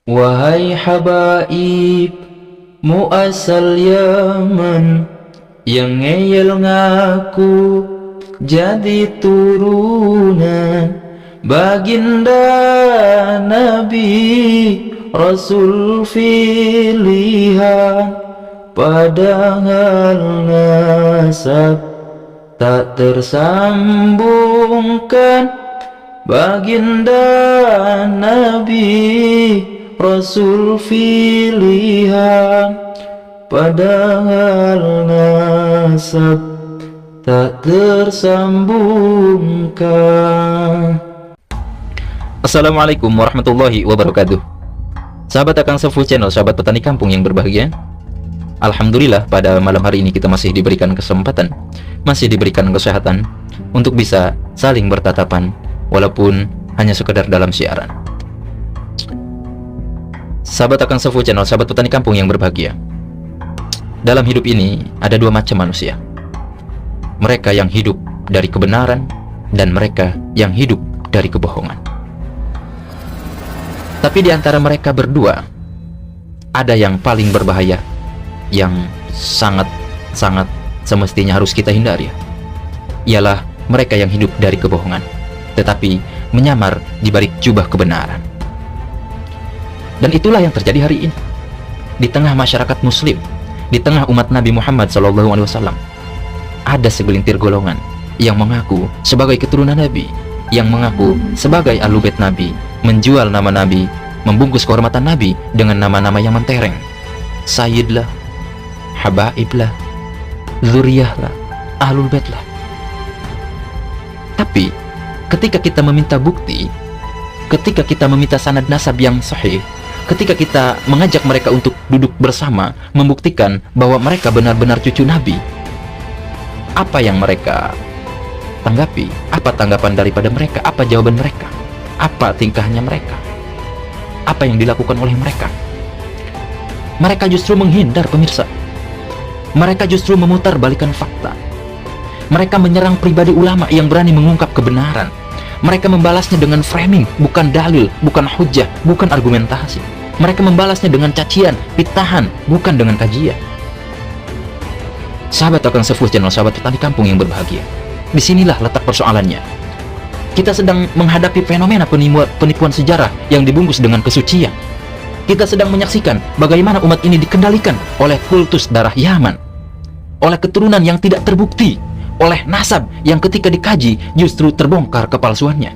Wahai habaib muasal Yaman, yang ngeyel ngaku jadi turunan baginda Nabi Rasul pilihan, padahal nasab tak tersambungkan. Baginda Nabi Rasul pilihan, padahal nasab tak tersambungkan. Assalamualaikum warahmatullahi wabarakatuh. Sahabat Akang Sefu Channel, sahabat petani kampung yang berbahagia, alhamdulillah pada malam hari ini kita masih diberikan kesempatan, masih diberikan kesehatan untuk bisa saling bertatapan walaupun hanya sekedar dalam siaran. Sahabat Akang Sefu Channel, sahabat petani kampung yang berbahagia, dalam hidup ini ada dua macam manusia. Mereka yang hidup dari kebenaran dan mereka yang hidup dari kebohongan. Tapi di antara mereka berdua ada yang paling berbahaya, yang sangat semestinya harus kita hindari. Ialah mereka yang hidup dari kebohongan, tetapi menyamar di balik jubah kebenaran. Dan itulah yang terjadi hari ini di tengah masyarakat muslim, di tengah umat Nabi Muhammad SAW. Ada segelintir golongan yang mengaku sebagai keturunan Nabi, yang mengaku sebagai ahlu bait Nabi, menjual nama Nabi, membungkus kehormatan Nabi dengan nama-nama yang mentereng. Sayyid lah, habaib lah, zuriyah lah, ahlul bait lah. Tapi ketika kita meminta bukti, ketika kita meminta sanad nasab yang sahih, ketika kita mengajak mereka untuk duduk bersama membuktikan bahwa mereka benar-benar cucu Nabi, apa yang mereka tanggapi? Apa tanggapan daripada mereka? Apa jawaban mereka? Apa tingkahnya mereka? Apa yang dilakukan oleh mereka? Mereka justru menghindar, pemirsa. Mereka justru memutar balikan fakta. Mereka menyerang pribadi ulama yang berani mengungkap kebenaran. Mereka membalasnya dengan framing, bukan dalil, bukan hujah, bukan argumentasi. Mereka membalasnya dengan cacian, pitahan, bukan dengan kajian. Sahabat Akang Sefu Channel, sahabat petani kampung yang berbahagia, disinilah letak persoalannya. Kita sedang menghadapi fenomena penipuan sejarah yang dibungkus dengan kesucian. Kita sedang menyaksikan bagaimana umat ini dikendalikan oleh kultus darah Yaman, oleh keturunan yang tidak terbukti, oleh nasab yang ketika dikaji justru terbongkar kepalsuannya.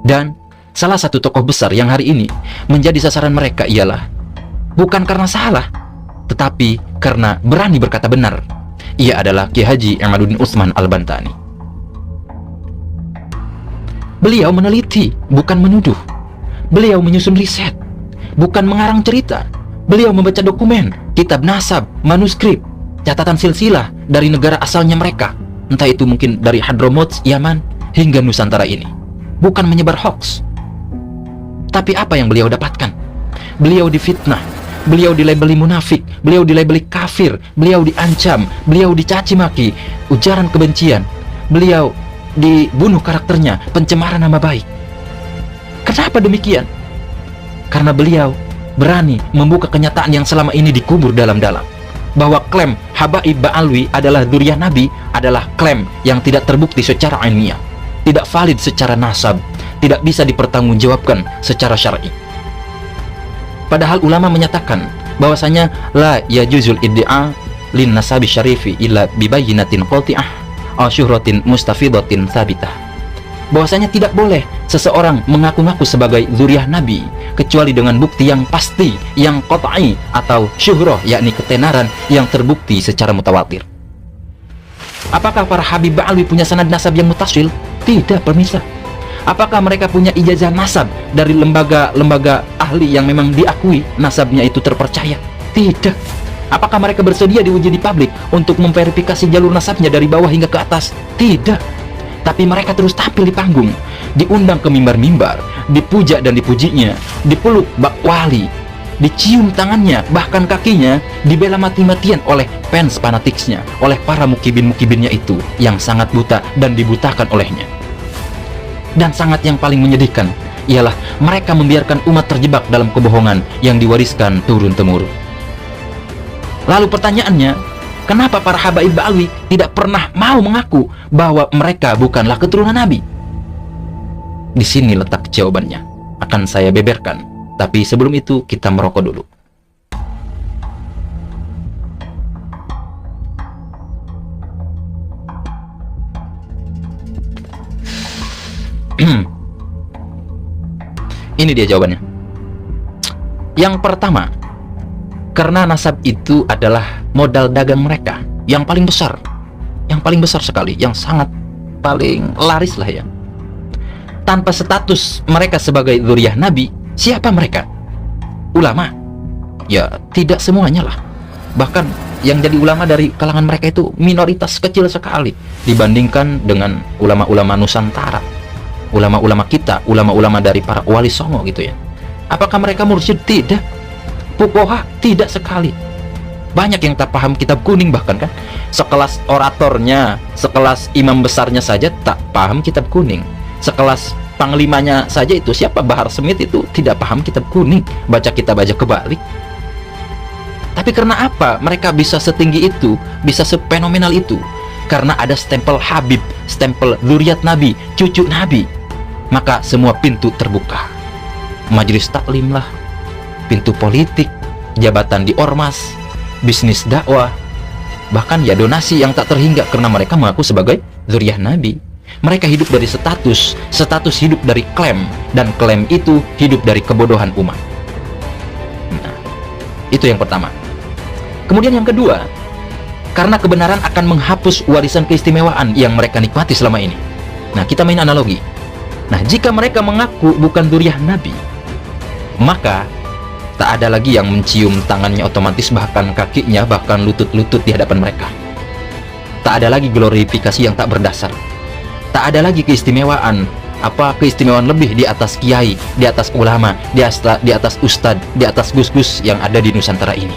Dan salah satu tokoh besar yang hari ini menjadi sasaran mereka ialah bukan karena salah, tetapi karena berani berkata benar. Ia adalah Kiai Haji Ihmaduddin Utsman Al-Bantani. Beliau meneliti, bukan menuduh. Beliau menyusun riset, bukan mengarang cerita. Beliau membaca dokumen, kitab nasab, manuskrip, catatan silsilah dari negara asalnya mereka, entah itu mungkin dari Hadramaut, Yaman, hingga Nusantara ini. Bukan menyebar hoax. Tapi apa yang beliau dapatkan? Beliau difitnah, beliau dilabeli munafik, beliau dilabeli kafir, beliau diancam, beliau dicaci maki, ujaran kebencian, beliau dibunuh karakternya, pencemaran nama baik. Kenapa demikian? Karena beliau berani membuka kenyataan yang selama ini dikubur dalam-dalam, bahwa klaim Habaib Ba'alwi adalah dzurriyyah Nabi adalah klaim yang tidak terbukti secara ilmiah, tidak valid secara nasab, tidak bisa dipertanggungjawabkan secara syar'i. Padahal ulama menyatakan bahwasanya la yajuzul iddia lin nasabi syarifi illa bibayyinatin qati'ah aw syuhratin mustafidatin tsabitah. Bahwasanya tidak boleh seseorang mengaku-ngaku sebagai dzurriyyah Nabi kecuali dengan bukti yang pasti, yang qat'i, atau syuhrah, yakni ketenaran yang terbukti secara mutawatir. Apakah para Habib Ba'alwi punya sanad nasab yang mutasil? Tidak, pemirsa. Apakah mereka punya ijazah nasab dari lembaga-lembaga ahli yang memang diakui nasabnya itu terpercaya? Tidak. Apakah mereka bersedia diuji di publik untuk memverifikasi jalur nasabnya dari bawah hingga ke atas? Tidak. Tapi mereka terus tampil di panggung, diundang ke mimbar-mimbar, dipuja dan dipujinya, dipeluk bak wali, dicium tangannya, bahkan kakinya, dibela mati-matian oleh fans fanatiknya, oleh para mukibin-mukibinnya itu yang sangat buta dan dibutakan olehnya. Dan sangat yang paling menyedihkan, ialah mereka membiarkan umat terjebak dalam kebohongan yang diwariskan turun-temurun. Lalu pertanyaannya, kenapa para habaib Ba'alwi tidak pernah mau mengaku bahwa mereka bukanlah keturunan Nabi? Di sini letak jawabannya. Akan saya beberkan. Tapi sebelum itu kita merokok dulu. Ini dia jawabannya. Yang pertama, karena nasab itu adalah modal dagang mereka yang paling besar, sekali, yang sangat paling laris lah ya. Tanpa status mereka sebagai dzurriyyah Nabi, siapa mereka? Ulama? Ya tidak semuanya lah. Bahkan yang jadi ulama dari kalangan mereka itu minoritas kecil sekali dibandingkan dengan ulama-ulama Nusantara, ulama-ulama kita, ulama-ulama dari para wali songo gitu ya. Apakah mereka mursyid? Tidak. Fuqaha? Tidak sekali. Banyak yang tak paham kitab kuning bahkan kan. Sekelas oratornya, sekelas imam besarnya saja tak paham kitab kuning. Sekelas panglimanya saja itu siapa, Bahar Smith, itu tidak paham kitab kuning, baca kitab aja kebalik. Tapi karena apa mereka bisa setinggi itu, bisa sefenomenal itu? Karena ada stempel Habib, stempel dzurriyyat Nabi, cucu Nabi. Maka semua pintu terbuka. Majelis taklim lah, pintu politik, jabatan di ormas, bisnis dakwah, bahkan ya donasi yang tak terhingga karena mereka mengaku sebagai dzurriyyah Nabi. Mereka hidup dari status hidup dari klaim, dan klaim itu hidup dari kebodohan umat. Nah, itu yang pertama. Kemudian yang kedua, karena kebenaran akan menghapus warisan keistimewaan yang mereka nikmati selama ini. Nah, kita main analogi. Nah, jika mereka mengaku bukan dzurriyyah Nabi, maka tak ada lagi yang mencium tangannya otomatis, bahkan kakinya, bahkan lutut-lutut di hadapan mereka. Tak ada lagi glorifikasi yang tak berdasar. Tak ada lagi keistimewaan, keistimewaan lebih di atas kiai, di atas ulama, di atas ustadz, di atas gus-gus yang ada di Nusantara ini.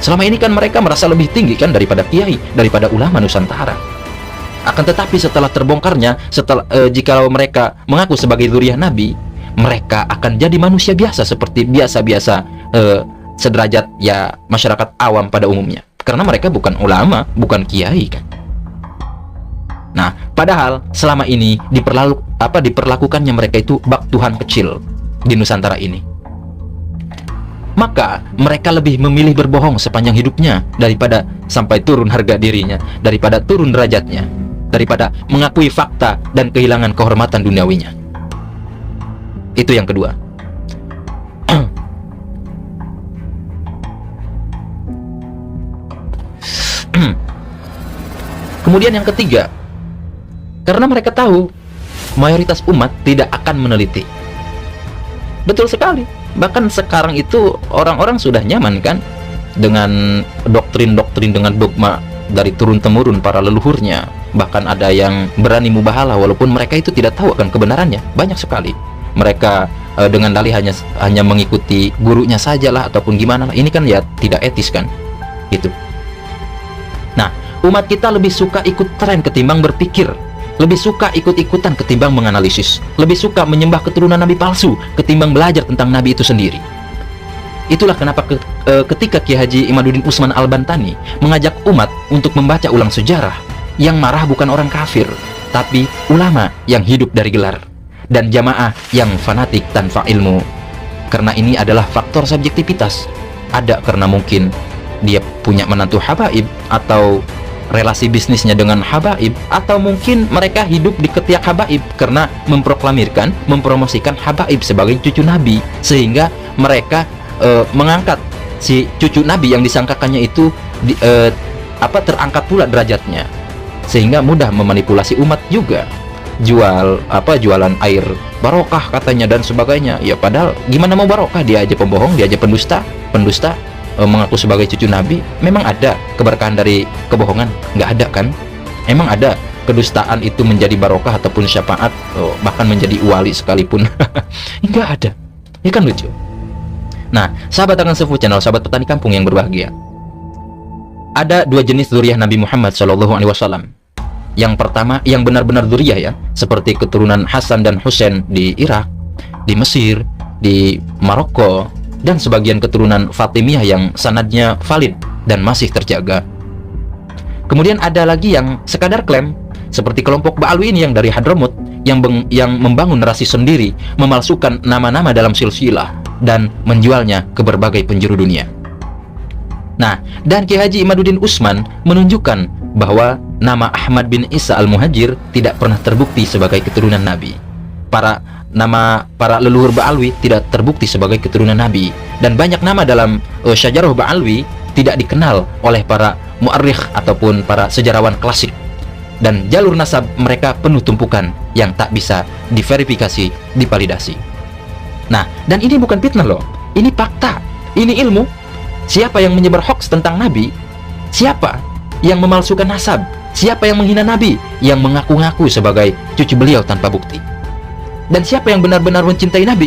Selama ini kan mereka merasa lebih tinggi kan daripada kiai, daripada ulama Nusantara. Akan tetapi setelah terbongkarnya, jika mereka mengaku sebagai dzurriyyah Nabi, mereka akan jadi manusia biasa seperti biasa-biasa sederajat ya masyarakat awam pada umumnya. Karena mereka bukan ulama, bukan kiai kan. Nah, padahal selama ini diperlakukannya mereka itu bak Tuhan kecil di Nusantara ini. Maka mereka lebih memilih berbohong sepanjang hidupnya daripada sampai turun harga dirinya, daripada turun derajatnya, daripada mengakui fakta dan kehilangan kehormatan duniawinya. Itu yang kedua. Kemudian yang ketiga, karena mereka tahu mayoritas umat tidak akan meneliti. Betul sekali. Bahkan sekarang itu orang-orang sudah nyaman kan dengan doktrin-doktrin, dengan dogma dari turun-temurun para leluhurnya. Bahkan ada yang berani mubahalah walaupun mereka itu tidak tahu akan kebenarannya. Banyak sekali. Mereka dengan dalih hanya mengikuti gurunya sajalah ataupun gimana. Ini kan ya tidak etis kan. Gitu. Nah, umat kita lebih suka ikut tren ketimbang berpikir. Lebih suka ikut-ikutan ketimbang menganalisis. Lebih suka menyembah keturunan Nabi palsu ketimbang belajar tentang Nabi itu sendiri. Itulah kenapa ketika Kiai Haji Imaduddin Utsman Al-Bantani mengajak umat untuk membaca ulang sejarah, yang marah bukan orang kafir, tapi ulama yang hidup dari gelar, dan jamaah yang fanatik tanpa ilmu. Karena ini adalah faktor subjektivitas. Ada karena mungkin dia punya menantu habaib, atau relasi bisnisnya dengan habaib, atau mungkin mereka hidup di ketiak habaib karena memproklamirkan, mempromosikan habaib sebagai cucu Nabi, sehingga mereka mengangkat si cucu Nabi yang disangkakannya itu terangkat pula derajatnya, sehingga mudah memanipulasi umat juga. Jualan air barokah katanya dan sebagainya. Ya padahal gimana mau barokah, dia aja pembohong, dia aja pendusta mengaku sebagai cucu Nabi. Memang ada keberkahan dari kebohongan? Nggak ada kan? Emang ada kedustaan itu menjadi barokah ataupun syafaat, bahkan menjadi wali sekalipun? Nggak ada. Ya kan lucu. Nah, sahabat Akan Sefu Channel, sahabat petani kampung yang berbahagia, ada dua jenis dzurriyyah Nabi Muhammad SAW. Yang pertama yang benar-benar dzurriyyah ya, seperti keturunan Hasan dan Husain di Irak. di Mesir, di Maroko, dan sebagian keturunan Fatimiyah yang sanadnya valid dan masih terjaga. Kemudian ada lagi yang sekadar klaim, seperti kelompok Ba'alwi ini yang dari Hadramut, yang membangun narasi sendiri, memalsukan nama-nama dalam silsilah dan menjualnya ke berbagai penjuru dunia. Nah, dan Kiai Haji Imaduddin Utsman menunjukkan bahwa nama Ahmad bin Isa al-Muhajir tidak pernah terbukti sebagai keturunan Nabi. Nama para leluhur Ba'alwi tidak terbukti sebagai keturunan Nabi, dan banyak nama dalam Syajarah Ba'alwi tidak dikenal oleh para mu'arrikh ataupun para sejarawan klasik, dan jalur nasab mereka penuh tumpukan yang tak bisa diverifikasi, divalidasi. Nah, dan ini bukan fitnah loh, ini fakta, ini ilmu. Siapa yang menyebar hoaks tentang Nabi? Siapa yang memalsukan nasab? Siapa yang menghina Nabi? Yang mengaku-ngaku sebagai cucu beliau tanpa bukti? Dan siapa yang benar-benar mencintai Nabi?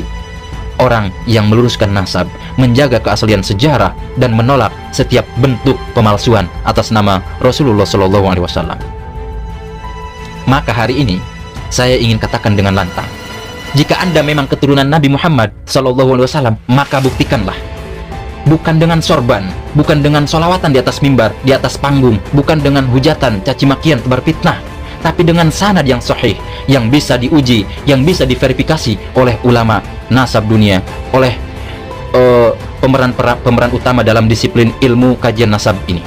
Orang yang meluruskan nasab, menjaga keaslian sejarah, dan menolak setiap bentuk pemalsuan atas nama Rasulullah SAW. Maka hari ini saya ingin katakan dengan lantang, jika Anda memang keturunan Nabi Muhammad SAW, maka buktikanlah. Bukan dengan sorban, bukan dengan solawatan di atas mimbar, di atas panggung, bukan dengan hujatan, caci makian, tebar fitnah, tapi dengan sanad yang sahih, yang bisa diuji, yang bisa diverifikasi oleh ulama nasab dunia, oleh pemeran utama dalam disiplin ilmu kajian nasab ini.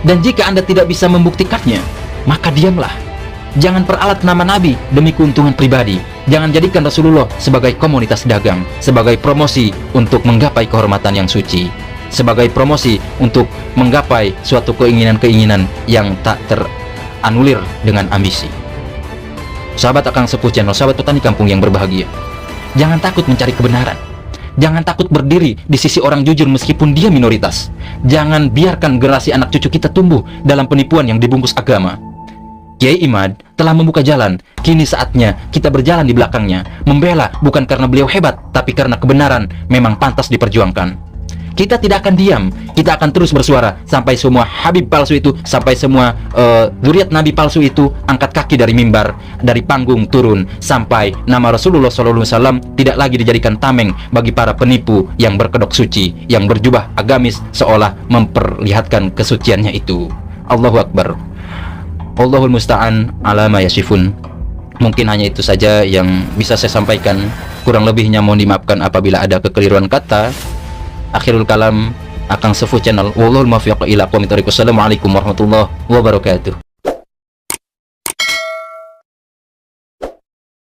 Dan jika Anda tidak bisa membuktikannya, maka diamlah. Jangan peralat nama Nabi demi keuntungan pribadi. Jangan jadikan Rasulullah sebagai komoditas dagang, sebagai promosi untuk menggapai kehormatan yang suci, sebagai promosi untuk menggapai suatu keinginan-keinginan yang tak teranulir dengan ambisi. Sahabat Akang Sepuh Channel, sahabat petani kampung yang berbahagia, jangan takut mencari kebenaran. Jangan takut berdiri di sisi orang jujur meskipun dia minoritas. Jangan biarkan generasi anak cucu kita tumbuh dalam penipuan yang dibungkus agama. Kiai Imad telah membuka jalan, kini saatnya kita berjalan di belakangnya, membela bukan karena beliau hebat, tapi karena kebenaran memang pantas diperjuangkan. Kita tidak akan diam, kita akan terus bersuara sampai semua Habib palsu itu, sampai semua zuriat Nabi palsu itu angkat kaki dari mimbar, dari panggung turun, sampai nama Rasulullah SAW tidak lagi dijadikan tameng bagi para penipu yang berkedok suci, yang berjubah agamis seolah memperlihatkan kesuciannya itu. Allahu Akbar. Allahul musta'an ala ma yasifun. Mungkin hanya itu saja yang bisa saya sampaikan. Kurang lebihnya mohon dimaafkan apabila ada kekeliruan kata. Akhirul kalam, Akang Sepuh Channel. Wallahul muwaffiq ila aqwamit thoriq. Wassalamualaikum warahmatullahi wabarakatuh.